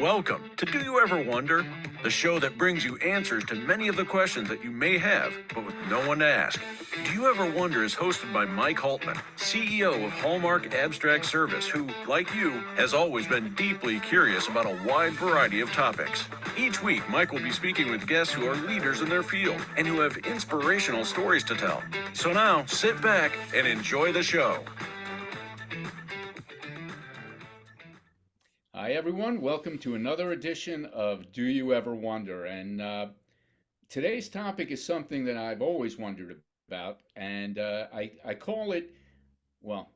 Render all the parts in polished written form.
Welcome to Do You Ever Wonder? The show that brings you answers to many of the questions that you may have, but with no one to ask. Do You Ever Wonder is hosted by Mike Haltman, CEO of Hallmark Abstract Service, who, like you, has always been deeply curious about a wide variety of topics. Each week, Mike will be speaking with guests who are leaders in their field and who have inspirational stories to tell. So now, sit back and enjoy the show. Hi, everyone. Welcome to another edition of Do You Ever Wonder? And today's topic is something that I've always wondered about, and I call it, well,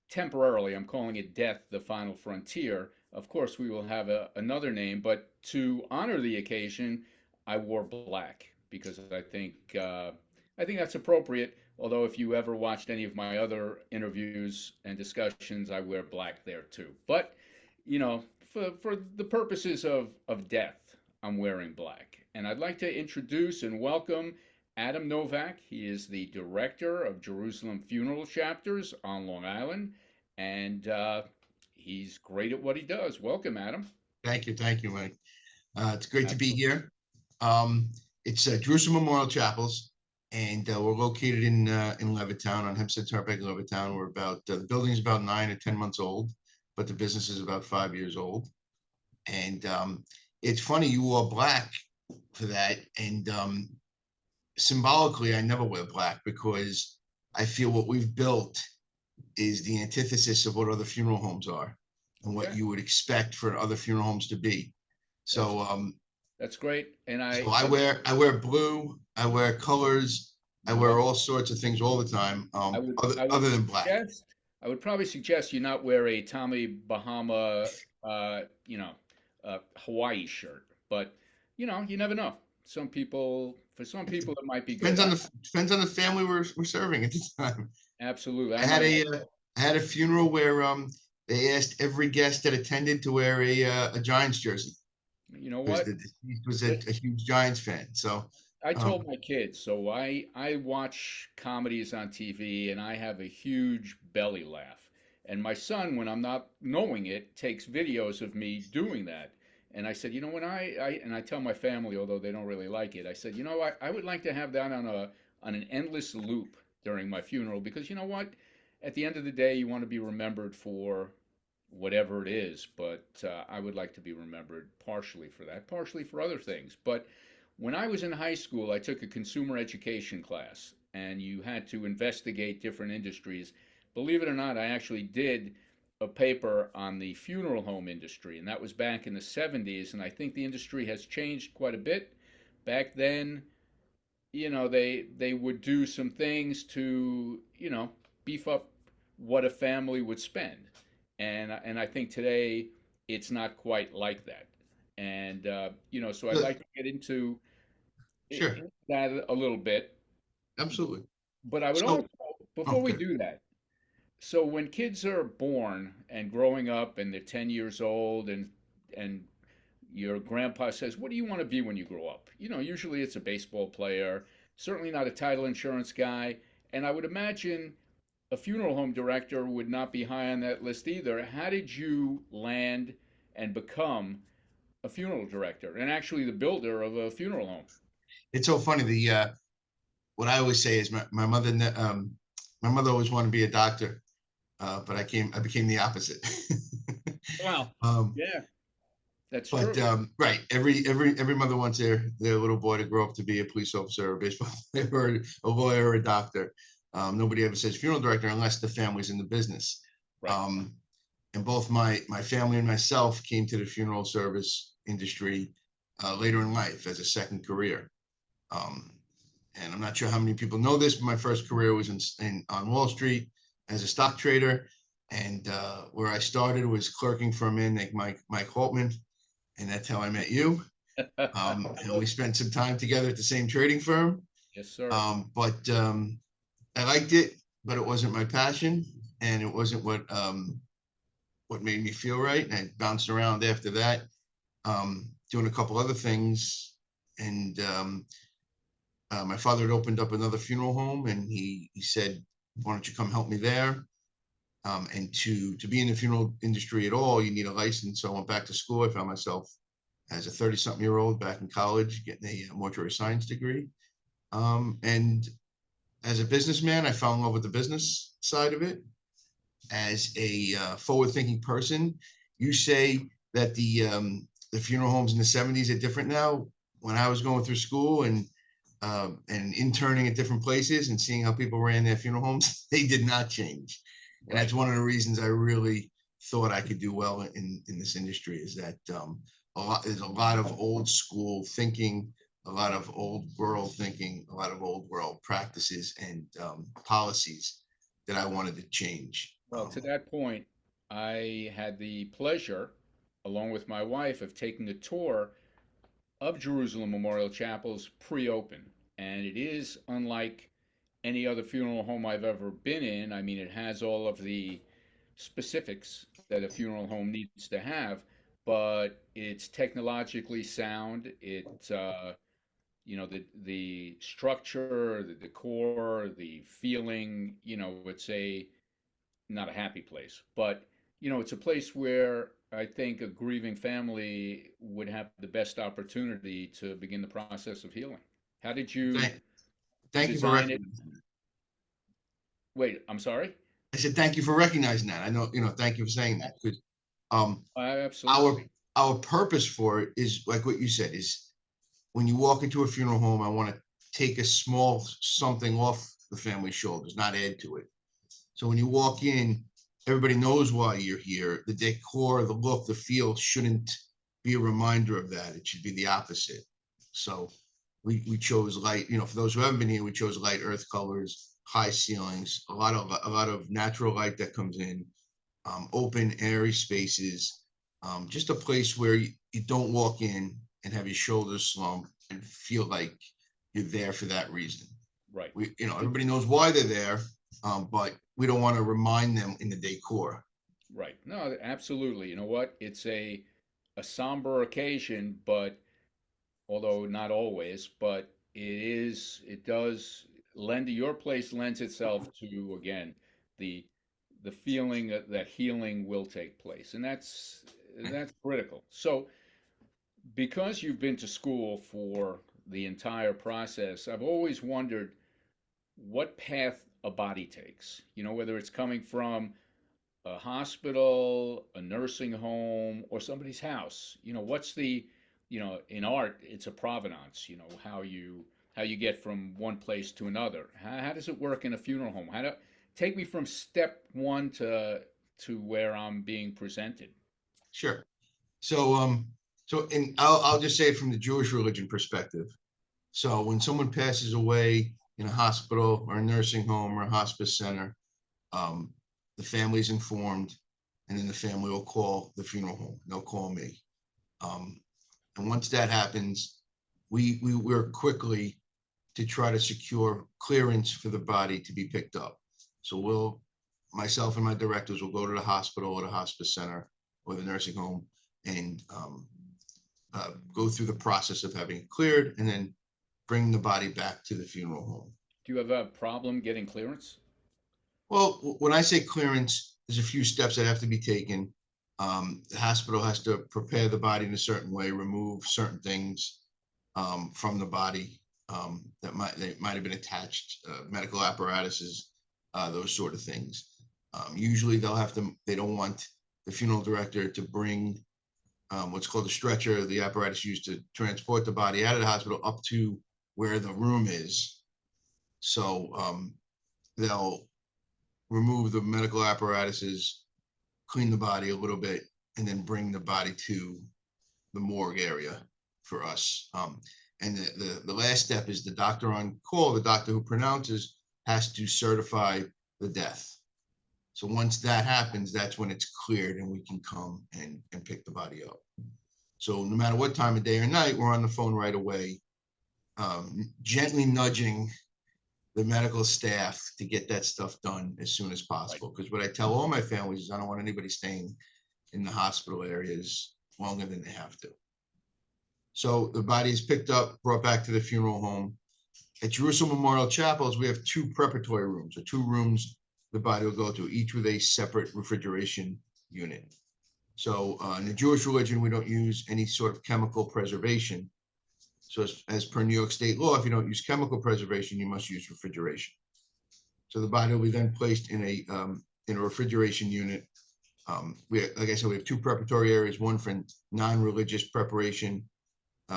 temporarily, I'm calling it Death, the Final Frontier. Of course, we will have another name, but to honor the occasion, I wore black because I think that's appropriate. Although, if you ever watched any of my other interviews and discussions, I wear black there too. But for the purposes of death, I'm wearing black. And I'd like to introduce and welcome Adam Novak. He is the director of Jerusalem Funeral Chapters on Long Island, and he's great at what he does. Welcome, Adam. Thank you, Mike. It's great to be Absolutely. here. It's Jerusalem Memorial Chapels, and we're located in Levittown, on Hempstead Turnpike, Levittown. We're about the building's about 9 or 10 months old, but the business is about 5 years old. And it's funny you wore black for that, and symbolically, I never wear black because I feel what we've built is the antithesis of what other funeral homes are and what Okay, you would expect for other funeral homes to be. that's So that's great. And so I wear blue, I wear colors, I wear well, all sorts of things all the time, I would other than black. suggest I would probably suggest you not wear a Tommy Bahama, uh, you know, Hawaii shirt. But you never know. For some It people, it might be good. depends on the family we're serving at the time. Absolutely, I I had might. I had a funeral where they asked every guest that attended to wear a Giants jersey You know because what? the deceased was Li- a huge Giants fan. So I um, told my kids, so I watch comedies on TV and I have a huge belly laugh. And my son, when I'm not knowing it, takes videos of me doing that. And I said, when I tell my family, although they don't really like it, I said, I would like to have that on an endless loop during my funeral because you know what? At the end of the day, you want to be remembered for whatever it is, but I would like to be remembered partially for that, partially for other things. But when I was in high school, I took a consumer education class, and you had to investigate different industries. Believe it or not, I actually did a paper on the funeral home industry, and that was back in the 70s. And I think the industry has changed quite a bit. Back then, they would do some things to, beef up what a family would spend. And I think today it's not quite like that. And so I'd look, like to get into sure, that a little bit, absolutely. but I would So also, before we okay. do that, so when kids are born and growing up and they're 10 years old and your grandpa says, "What do you want to be when you grow up?" Usually it's a baseball player, certainly not a title insurance guy, and I would imagine a funeral home director would not be high on that list either. How did you land and become a funeral director and actually the builder of a funeral home? It's so funny. The what I always say is my mother always wanted to be a doctor, but I became the opposite. Wow. um, Yeah, that's but true. right, every mother wants their little boy to grow up to be a police officer, or a baseball player, or a lawyer, or a doctor. Nobody ever says funeral director unless the family's in the business. Right. Um, and both my family and myself came to the funeral service industry later in life as a second career. Um, and I'm not sure how many people know this, but my first career was on Wall Street as a stock trader. And where I started was clerking for a man named Mike Holtman, and that's how I met you. And we spent some time together at the same trading firm. Yes, sir. But I liked it, but it wasn't my passion, and it wasn't what made me feel right. And I bounced around after that, doing a couple other things. And my father had opened up another funeral home, and he said, "Why don't you come help me there?" And to be in the funeral industry at all, you need a license. So I went back to school. I found myself as a 30-something-year-old back in college, getting a mortuary science degree. And as a businessman, I fell in love with the business side of it. As a forward-thinking person, you say that the funeral homes in the 70s are different now. When I was going through school and interning at different places and seeing how people ran their funeral homes, they did not change. And that's one of the reasons I really thought I could do well in this industry, is that there's a lot of old school thinking, a lot of old world thinking, a lot of old world practices and policies that I wanted to change. Well, to that point, I had the pleasure, along with my wife, of taking a tour of Jerusalem Memorial Chapels pre-open, and it is unlike any other funeral home I've ever been in. I mean, it has all of the specifics that a funeral home needs to have, but it's technologically sound. The structure, the decor, the feeling. It's a not a happy place, but it's a place where I think a grieving family would have the best opportunity to begin the process of healing. How did you Thank, thank you for design it? recognizing that. Wait, I'm sorry? I said thank you for recognizing that. I know, thank you for saying that, because um, our Absolutely. our purpose for it is like what you said, is when you walk into a funeral home, I want to take a small something off the family's shoulders, not add to it. So when you walk in, everybody knows why you're here. The decor, the look, the feel shouldn't be a reminder of that. It should be the opposite. So we chose light, for those who haven't been here, we chose light earth colors, high ceilings, a lot of natural light that comes in, open, airy spaces, just a place where you don't walk in and have your shoulders slump and feel like you're there for that reason. Right. Everybody knows why they're there, but we don't want to remind them in the decor. Right. No, absolutely. You know what? It's a somber occasion, but although not always, but it does lend your place lends itself to, again, the the feeling that healing will take place. And that's critical. So because you've been to school for the entire process, I've always wondered what path a body takes. Whether it's coming from a hospital, a nursing home, or somebody's house. What's in art, it's a provenance, how you get from one place to another. How does it work in a funeral home? Take me from step one to where I'm being presented. Sure. So I'll just say it from the Jewish religion perspective. So when someone passes away in a hospital or a nursing home or a hospice center, um, the family's informed, and then the family will call the funeral home. They'll call me. Um, and once that happens, we work quickly to try to secure clearance for the body to be picked up. So myself and my directors will go to the hospital or the hospice center or the nursing home and go through the process of having it cleared, and then bring the body back to the funeral home. Do you have a problem getting clearance? Well, when I say clearance, there's a few steps that have to be taken. The hospital has to prepare the body in a certain way, remove certain things from the body that might have been attached, medical apparatuses, those sort of things. Usually they don't want the funeral director to bring what's called a stretcher, the apparatus used to transport the body out of the hospital up to where the room is. So they'll remove the medical apparatuses, clean the body a little bit, and then bring the body to the morgue area for us. And the last step is the doctor on call, the doctor who pronounces, has to certify the death. So once that happens, that's when it's cleared and we can come and pick the body up. So no matter what time of day or night, we're on the phone right away, gently nudging the medical staff to get that stuff done as soon as possible. Because what I tell all my families is I don't want anybody staying in the hospital areas longer than they have to. So the body is picked up, brought back to the funeral home. At Jerusalem Memorial Chapels, we have two preparatory rooms, or two rooms the body will go to, each with a separate refrigeration unit. So in the Jewish religion, we don't use any sort of chemical preservation. So as per New York state law, if you don't use chemical preservation, you must use refrigeration. So the body will be then placed in a refrigeration unit. Like I said, we have two preparatory areas, one for non-religious preparation,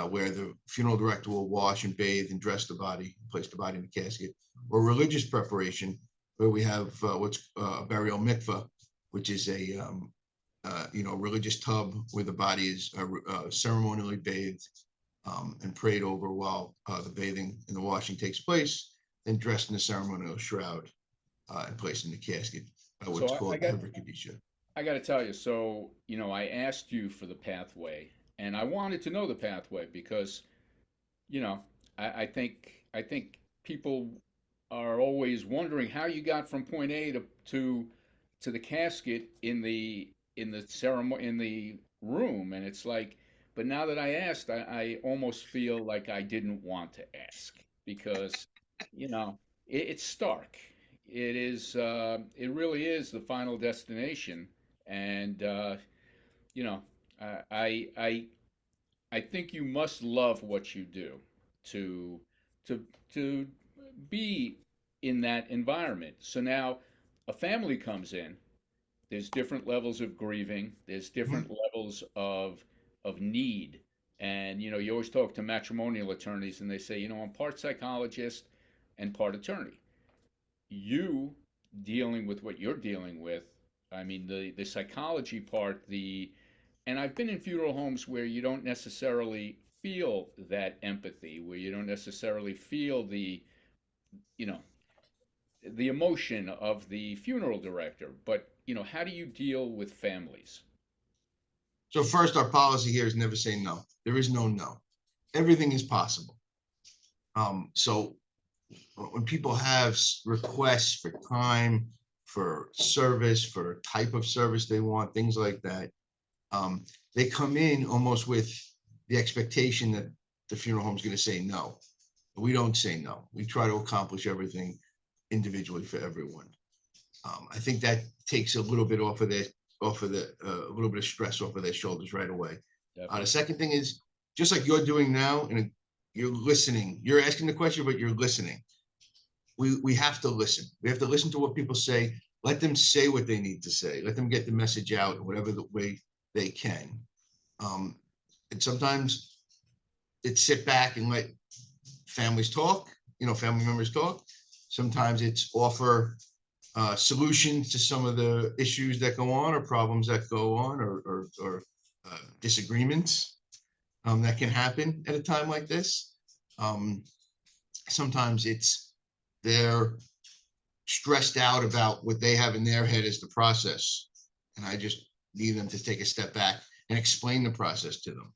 where the funeral director will wash and bathe and dress the body, place the body in the casket, or religious preparation, where we have what's a burial mikveh, which is a religious tub where the body is ceremonially bathed and prayed over while the bathing and the washing takes place, then dressed in a ceremonial shroud and placed in the casket, what's So called Hever Kadisha. I got to tell you, so, I asked you for the pathway, and I wanted to know the pathway because, you know, I think people are always wondering how you got from point A to the casket in the ceremony in the room, and it's like, but now that I asked, I almost feel like I didn't want to ask because, it's stark. It really is the final destination, and you know, I I think you must love what you do to to be in that environment. So now a family comes in, there's different levels of grieving, there's Mhm. different levels of need. And you always talk to matrimonial attorneys and they say, I'm part psychologist and part attorney. You dealing with what you're dealing with, I mean the psychology part, the and I've been in funeral homes where you don't necessarily feel that empathy, where you don't necessarily feel you know, the emotion of the funeral director. But, how do you deal with families? So first, our policy here is never say no. There is no no. Everything is possible. So when people have requests for time, for service, for type of service they want, things like that, they come in almost with the expectation that the funeral home is going to say no. We don't say no. We try to accomplish everything individually for everyone. I think that takes a little bit a little bit of stress off of their shoulders right away. The Definitely. second thing is just like you're doing now, and you're listening. You're asking the question, but you're listening. We have to listen. We have to listen to what people say. Let them say what they need to say. Let them get the message out in whatever the way they can. Um, and sometimes it's sit back and let families talk. Family members talk. Sometimes it's offer solutions to some of the issues that go on or problems that go on or disagreements that can happen at a time like this. Um, Sometimes they're stressed out about what they have in their head as the process. And I just need them to take a step back and explain the process to them.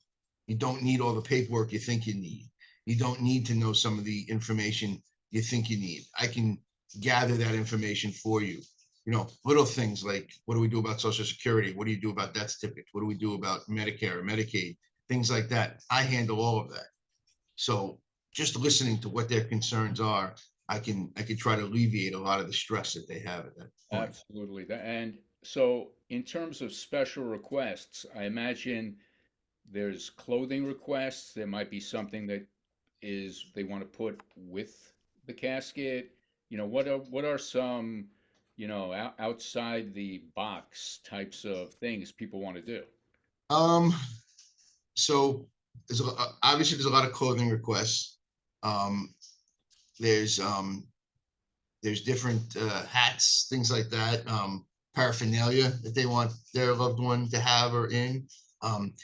You don't need all the paperwork you think you need. You don't need to know some of the information you think you need. I can gather that information for you. Little things like, what do we do about Social Security? What do you do about death certificates? What do we do about Medicare or Medicaid? Things like that. I handle all of that. So just listening to what their concerns are, I can try to alleviate a lot of the stress that they have at that point. Absolutely. And so, in terms of special requests, I imagine there's clothing requests. There might be something that is they want to put with the casket. What are some, outside the box types of things people want to do? Um, so obviously there's a lot of clothing requests. Um, there's different hats, things like that, paraphernalia that they want their loved one to have or in. Um,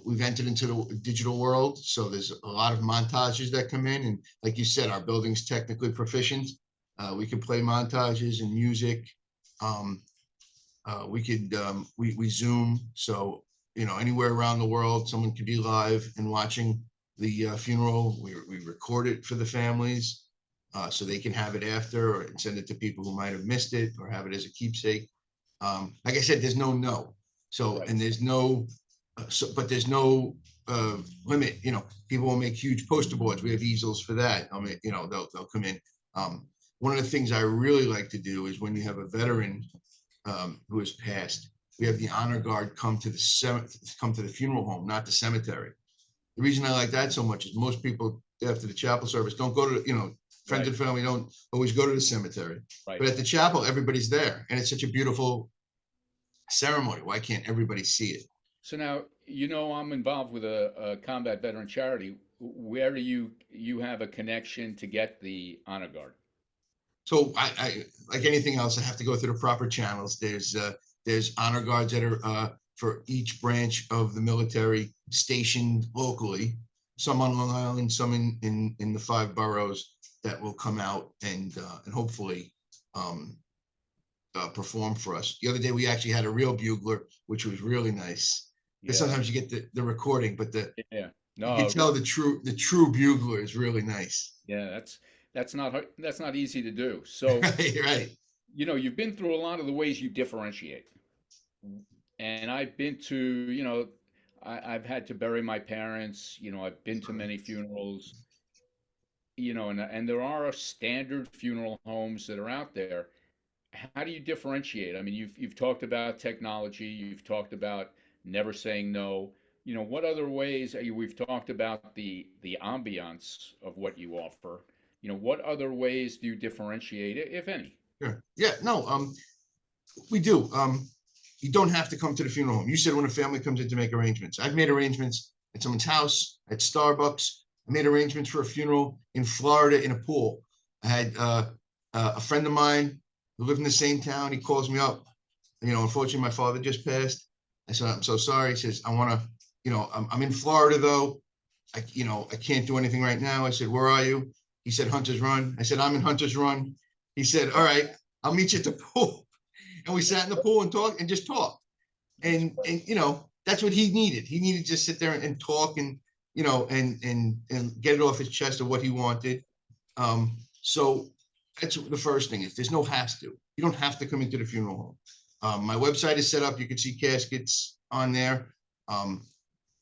we've entered into the digital world, so there's a lot of montages that come in, and like you said, our building's technically proficient. We can play montages and music. Um, we Zoom, so anywhere around the world, someone could be live and watching the funeral. We record it for the families, so they can have it after or send it to people who might have missed it or have it as a keepsake. Like I said, there's no no. So Right. and there's no but there's no limit. People will make huge poster boards. We have easels for that. They'll come in. one of the things I really like to do is when you have a veteran who has passed, we have the honor guard come to the funeral home, not the cemetery. The reason I like that so much is most people after the chapel service don't go to, friends Right. and family don't always go to the cemetery. Right. But at the chapel, everybody's there, and it's such a beautiful ceremony. Why can't everybody see it? So now, I'm involved with a combat veteran charity. Where do you have a connection to get the honor guard? So I like anything else, I have to go through the proper channels. There's honor guards that are for each branch of the military stationed locally, some on Long Island, some in the 5 boroughs that will come out and hopefully perform for us. The other day we actually had a real bugler, which was really nice. Because Yeah. sometimes you get the recording, but Yeah. you can No. tell the true bugler is really nice. Yeah. That's not easy to do. So, Right. you've been through a lot of the ways you differentiate, and I've been to, I've had to bury my parents. I've been to many funerals. And there are standard funeral homes that are out there. How do you differentiate? I mean, you've talked about technology, you've talked about never saying no. What other ways we've talked about the ambiance of what you offer. What other ways do you differentiate, if any? Sure. Yeah, no, we do. You don't have to come to the funeral home. You said when a family comes in to make arrangements. I've made arrangements at someone's house, at Starbucks. I made arrangements for a funeral in Florida in a pool. I had a friend of mine who lived in the same town. He calls me up. Unfortunately, my father just passed. I said, I'm so sorry. He says, I want to, I'm in Florida though. I can't do anything right now. I said, where are you? He said, Hunter's Run. I said, I'm in Hunter's Run. He said, all right, I'll meet you at the pool. And we sat in the pool and talked and just talked. And that's what he needed. He needed to just sit there and talk and, and get it off his chest of what he wanted. So that's the first thing is there's no has to. You don't have to come into the funeral home. My website is set up. You can see caskets on there.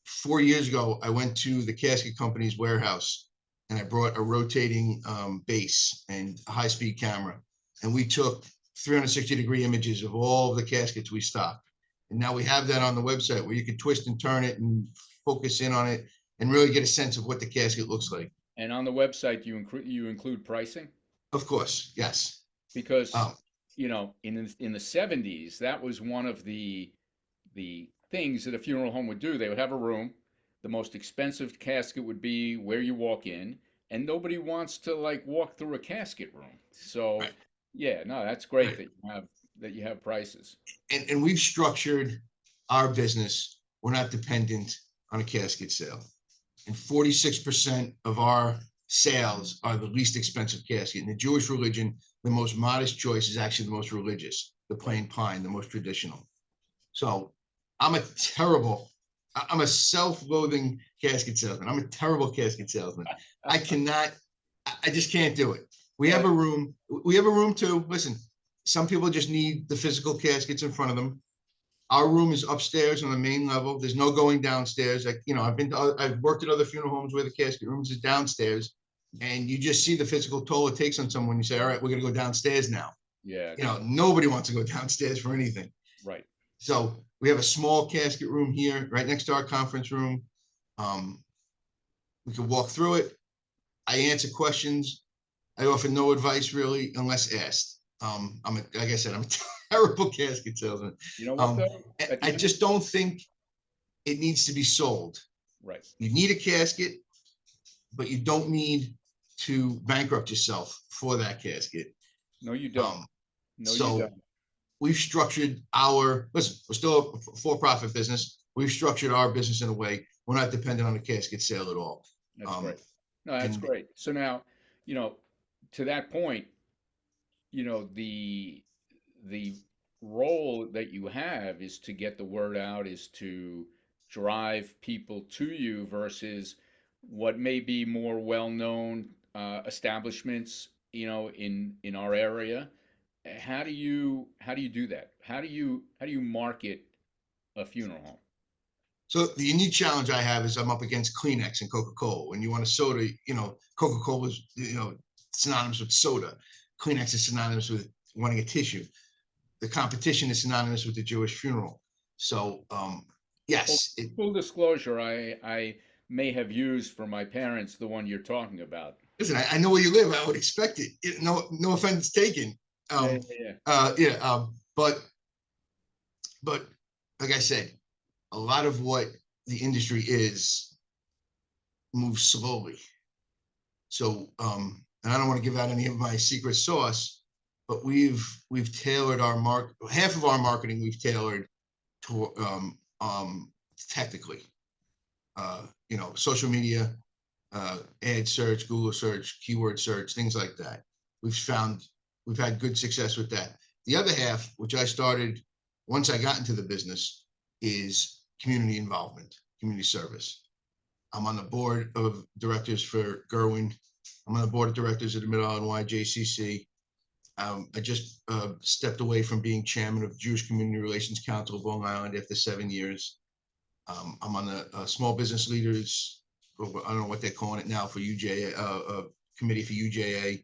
4 years ago, I went to the casket company's warehouse and I brought a rotating base and a high-speed camera. And we took 360-degree images of all of the caskets we stocked. And now we have that on the website where you can twist and turn it and focus in on it and really get a sense of what the casket looks like. And on the website, you include pricing? Of course, yes. Because Um, in the 70s, that was one of the things that a funeral home would do. They would have a room. The most expensive casket would be where you walk in, and nobody wants to walk through a casket room. So, Right. yeah, no, that's great Right. that you have prices. And we've structured our business. We're not dependent on a casket sale. And 46% of our sales are the least expensive casket. In the Jewish religion, the most modest choice is actually the most religious, the plain pine, the most traditional. So I'm a self-loathing casket salesman. I'm a terrible casket salesman. I just can't do it. We have a room too. Listen, some people just need the physical caskets in front of them. Our room is upstairs on the main level. There's no going downstairs. I've worked at other funeral homes where the casket rooms is downstairs, and you just see the physical toll it takes on someone. You say, all right, we're going to go downstairs now. Yeah, Nobody wants to go downstairs for anything. right. So we have a small casket room here, right next to our conference room. We can walk through it. I answer questions. I offer no advice really, unless asked. Like I said, I'm a terrible casket salesman. You know what, Um, though? I just don't think it needs to be sold. Right. You need a casket, but you don't need to bankrupt yourself for that casket. No, you don't. No, you So don't. we've structured listen, we're still a for-profit business. We've structured our business in a way we're not dependent on a casket sale at all. That's great. No, that's and- great. So now, to that point, the role that you have is to get the word out, is to drive people to you versus what may be more well-known establishments, in our area. How do you do that? How do you market a funeral home? So the unique challenge I have is I'm up against Kleenex and Coca-Cola. When you want a soda, Coca-Cola is, synonymous with soda. Kleenex is synonymous with wanting a tissue. The competition is synonymous with the Jewish funeral. So Full, yes, full disclosure, I may have used for my parents the one you're talking about. listen, I know where you live. I would expect it. No offense taken. Yeah, yeah, yeah. Yeah. But like I said, a lot of what the industry is moves slowly. So, and I don't want to give out any of my secret sauce, but we've tailored our half of our marketing we've tailored to technically, social media, ad search, Google search, keyword search, things like that. We've had good success with that. The other half, which I started once I got into the business, is community involvement, community service. I'm on the board of directors for Gerwin. I'm on the board of directors at the Mid-Island YJCC. I just stepped away from being chairman of Jewish Community Relations Council of Long Island after 7 years. I'm on the small business leaders, I don't know what they're calling it now, for UJA, committee for UJA.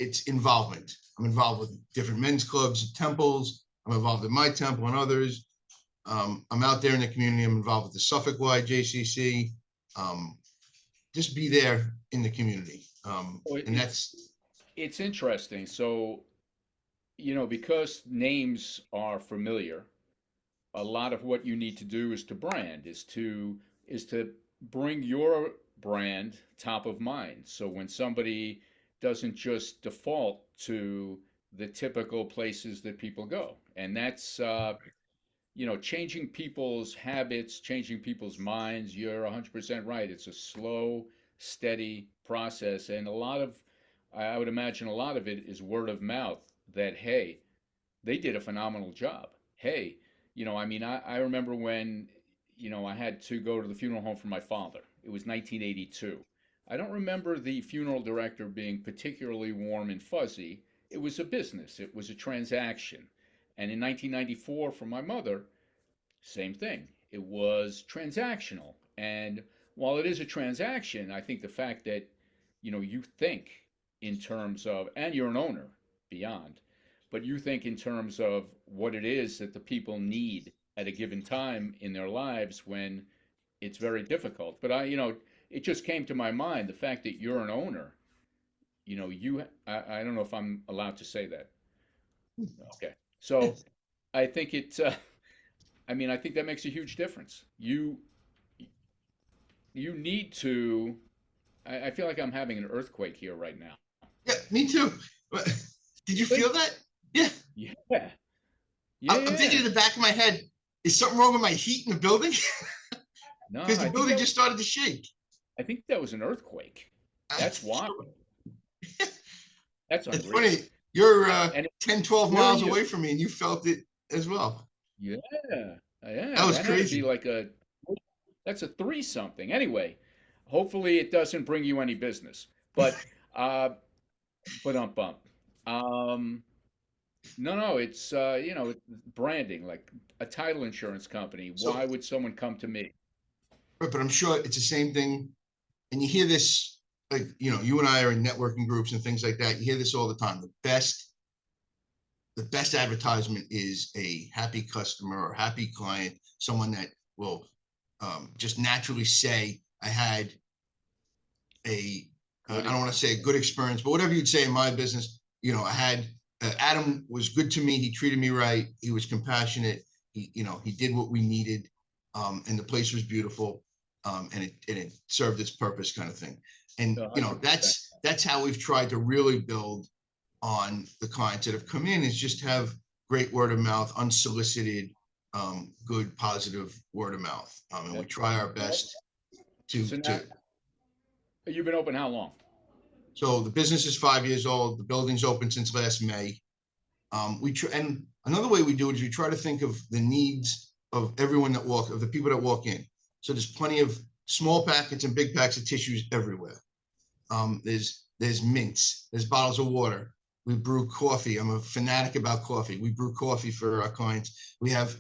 It's involvement. I'm involved with different men's clubs and temples. I'm involved in my temple and others. I'm out there in the community. I'm involved with the Suffolk YJCC. Just be there in the community. And It's interesting. So, because names are familiar, a lot of what you need to do is to brand, is to bring your brand top of mind. So when somebody doesn't just default to the typical places that people go, and that's changing people's habits, changing people's minds. You're 100% right. It's a slow, steady process, and I would imagine a lot of it is word of mouth. That hey, they did a phenomenal job. Hey, I remember when, I had to go to the funeral home for my father. It was 1982. I don't remember the funeral director being particularly warm and fuzzy. It was a business, it was a transaction. And in 1994, for my mother, same thing. It was transactional. And while it is a transaction, I think the fact that, you think in terms of, and you're an owner beyond, but you think in terms of what it is that the people need at a given time in their lives when it's very difficult. But it just came to my mind the fact that you're an owner. I don't know if I'm allowed to say that. Okay. So I think I think that makes a huge difference. You need to. I feel like I'm having an earthquake here right now. Yeah, me too. Did you feel that? Yeah. Yeah. I'm thinking in the back of my head, is something wrong with my heat in the building? No, Because the building just started to shake. I think that was an earthquake. That's why. That's It's unreal. funny. You're 10, 12 where are miles you? away from me, and you felt it as well. Yeah. Yeah. That was Had to crazy. be that's a three something. Anyway, hopefully it doesn't bring you any business. But bump. No, it's branding, like a title insurance company. So, Why would someone come to me? but I'm sure it's the same thing. And you hear this, like, you and I are in networking groups and things like that. You hear this all the time. The best advertisement is a happy customer or happy client, someone that will just naturally say, I had I don't want to say a good experience, but whatever you'd say in my business, I had, Adam was good to me. He treated me right. He was compassionate. He did what we needed. And the place was beautiful. And it served its purpose, kind of thing. And, 100%. that's how we've tried to really build on the clients that have come in, is just have great word of mouth, unsolicited, good, positive word of mouth. And we try our best So now, you've been open how long? So the business is 5 years old. The building's open since last May. And another way we do it is we try to think of the needs of the people that walk in. So there's plenty of small packets and big packs of tissues everywhere. There's mints, there's bottles of water. We brew coffee. I'm a fanatic about coffee. We brew coffee for our clients. We have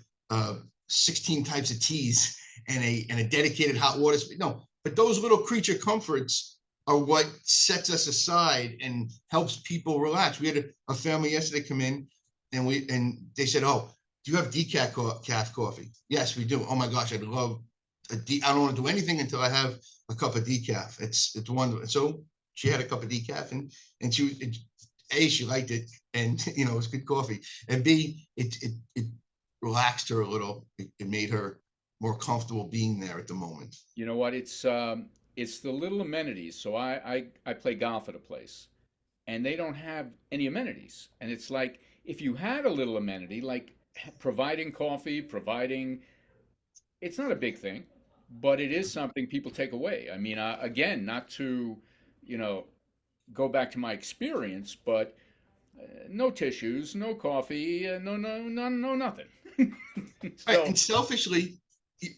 16 types of teas and a dedicated hot water. No, but those little creature comforts are what sets us aside and helps people relax. We had a family yesterday come in, and they said, "Oh, do you have decaf coffee?" Yes, we do. Oh my gosh, I'd love I don't want to do anything until I have a cup of decaf. It's wonderful. So she had a cup of decaf, and she liked it, and it was good coffee. And B, it relaxed her a little. It made her more comfortable being there at the moment. You know what? It's the little amenities. So I play golf at a place, and they don't have any amenities. And it's like if you had a little amenity, like providing coffee, providing, it's not a big thing, but it is something people take away. I mean, again, not to, you know, go back to my experience, but no tissues, no coffee, no nothing. Right. So And selfishly,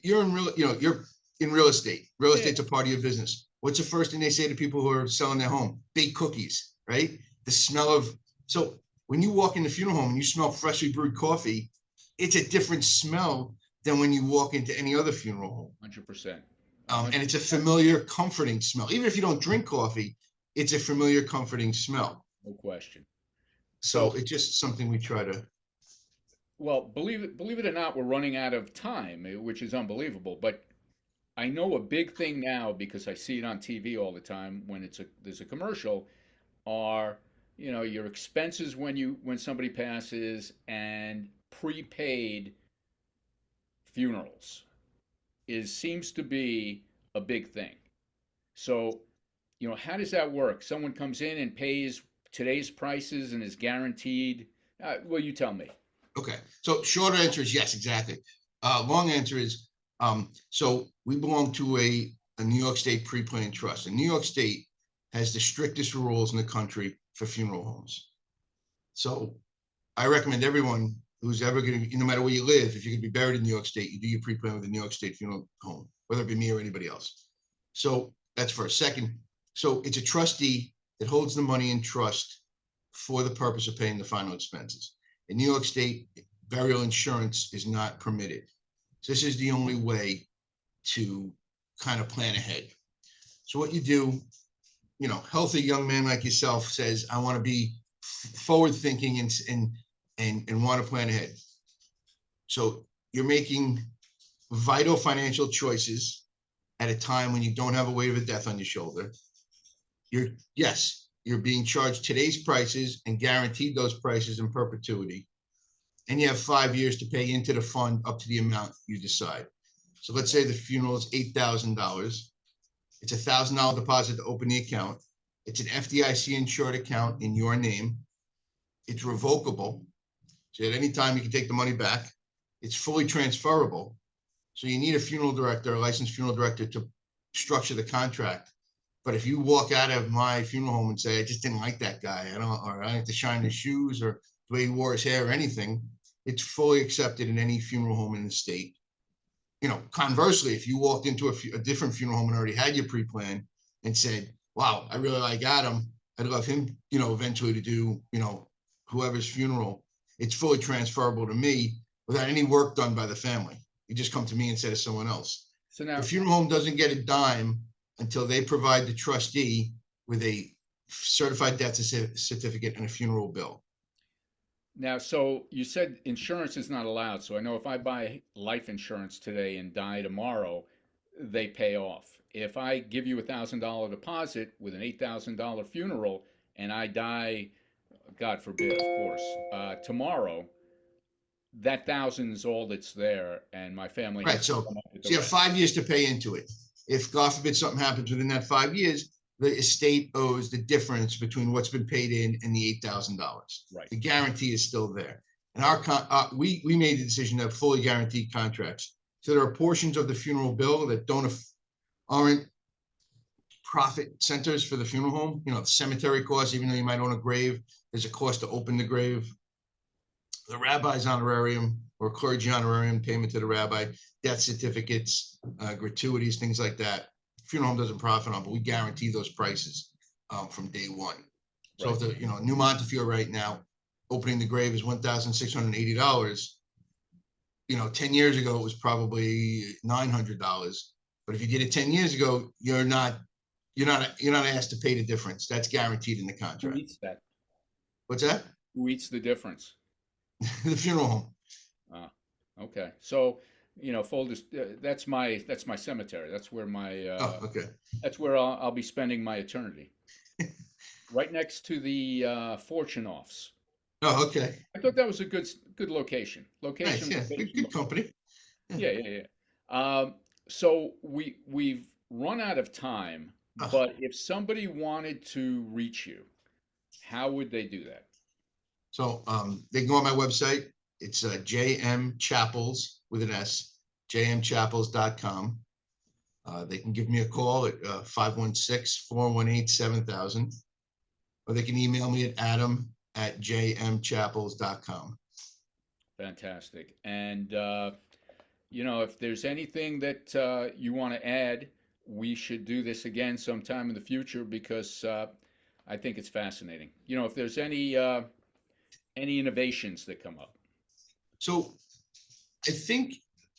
you're in you're in real estate. Real yeah, estate's a part of your business. What's the first thing they say to people who are selling their home? Bake cookies, right? The smell of, so when you walk in the funeral home and you smell freshly brewed coffee, it's a different smell than when you walk into any other funeral home. 100%, And it's a 100%, familiar, comforting smell. Even if you don't drink coffee, it's a familiar, comforting smell. no question. So So it's just something we try to. well, believe it or not, we're running out of time, which is unbelievable. But I know a big thing now because I see it on TV all the time when there's a commercial are, your expenses when somebody passes and prepaid funerals seems to be a big thing. So, how does that work? Someone comes in and pays today's prices and is guaranteed. Well, you tell me. Okay. So shorter answer is yes, exactly. Long answer is so we belong to a New York State pre-planned trust. And New York State has the strictest rules in the country for funeral homes. So I recommend everyone who's ever going to, no matter where you live, if you're going to be buried in New York State, you do your pre-plan with a New York State funeral home, whether it be me or anybody else. So that's first. Second, so it's a trustee that holds the money in trust for the purpose of paying the final expenses. In New York State, burial insurance is not permitted. So this is the only way to kind of plan ahead. So what you do, healthy young man like yourself says, I want to be forward thinking and want to plan ahead. So you're making vital financial choices at a time when you don't have a weight of a death on your shoulder. You're being charged today's prices and guaranteed those prices in perpetuity. And you have 5 years to pay into the fund up to the amount you decide. So let's say the funeral is $8,000. It's $1,000 deposit to open the account. It's an FDIC insured account in your name. It's revocable. So at any time you can take the money back. It's fully transferable. So you need a funeral director, a licensed funeral director, to structure the contract. But if you walk out of my funeral home and say, I just didn't like that guy, I have to shine his shoes or the way he wore his hair or anything, it's fully accepted in any funeral home in the state. Conversely, if you walked into a different funeral home and already had your pre-plan and said, wow, I really like Adam, I'd love him, eventually to do, whoever's funeral, it's fully transferable to me without any work done by the family. You just come to me instead of someone else. So The now, funeral home doesn't get a dime until they provide the trustee with a certified death certificate and a funeral bill. so you said insurance is not allowed. So I know if I buy life insurance today and die tomorrow, they pay off. If I give you $1,000 deposit with an $8,000 funeral and I die, God forbid, of course, tomorrow, that thousand is all that's there, and my family Right. has to So, come up with the so you have rest. 5 years to pay into it. If God forbid something happens within that 5 years, the estate owes the difference between what's been paid in and the $8,000. Right. The guarantee is still there. And we made the decision to have fully guaranteed contracts. So there are portions of the funeral bill that aren't profit centers for the funeral home. The cemetery costs, even though you might own a grave, there's a cost to open the grave. The rabbi's honorarium or clergy honorarium payment to the rabbi, death certificates, gratuities, things like that. Funeral home doesn't profit on, but we guarantee those prices from day one. So Right. if the New Montefiore right now, opening the grave is $1,680. 10 years ago, it was probably $900. But if you did it 10 years ago, you're not you're not asked to pay the difference. That's guaranteed in the Who contract. eats that? What's that? Who eats the difference? The funeral home. Ah, okay. So, that's my cemetery. That's where Oh, okay. that's where I'll be spending my eternity. Right next to the fortune offs. Oh, okay. I thought that was a good location. Nice. Yeah. Good company. Yeah, yeah, yeah. So we've run out of time, Oh, but if somebody wanted to reach you, how would they do that? so they can go on my website. It's JM Chapels with an S, jmchapels.com. They can give me a call at 516-418-7000, or they can email me at adam@jmchapels.com. Fantastic. And if there's anything that you want to add, we should do this again sometime in the future because I think it's fascinating. If there's any innovations that come up. So I think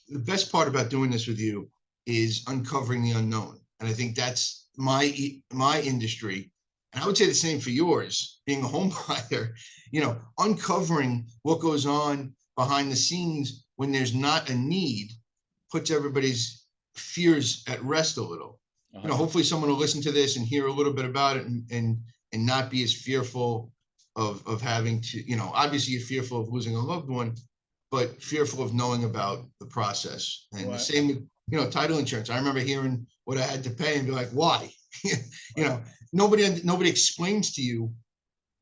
the best part about doing this with you is uncovering the unknown. And I think that's my industry. And I would say the same for yours, being a home buyer, uncovering what goes on behind the scenes when there's not a need puts everybody's fears at rest a little. Hopefully someone will listen to this and hear a little bit about it and not be as fearful of having to, obviously you're fearful of losing a loved one, but fearful of knowing about the process. And the same with, title insurance. I remember hearing what I had to pay and be like, why? Nobody explains to you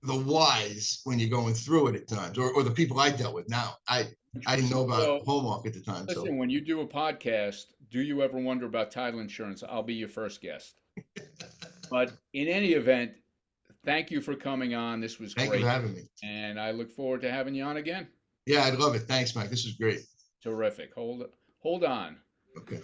the whys when you're going through it at times, or the people I dealt with. Now, I didn't know about Hallmark at the time. Listen, when you do a podcast, do you ever wonder about title insurance? I'll be your first guest. But in any event, thank you for coming on. This was great. Thank you for having me. And I look forward to having you on again. Yeah, I'd love it. Thanks, Mike. This is great. Terrific. Hold on. Okay.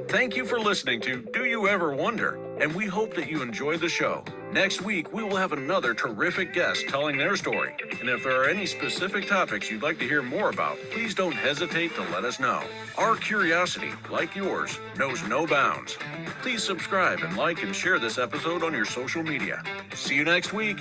Thank you for listening to Do You Ever Wonder? And we hope that you enjoyed the show. Next week, we will have another terrific guest telling their story. And if there are any specific topics you'd like to hear more about, please don't hesitate to let us know. Our curiosity, like yours, knows no bounds. Please subscribe and like and share this episode on your social media. See you next week.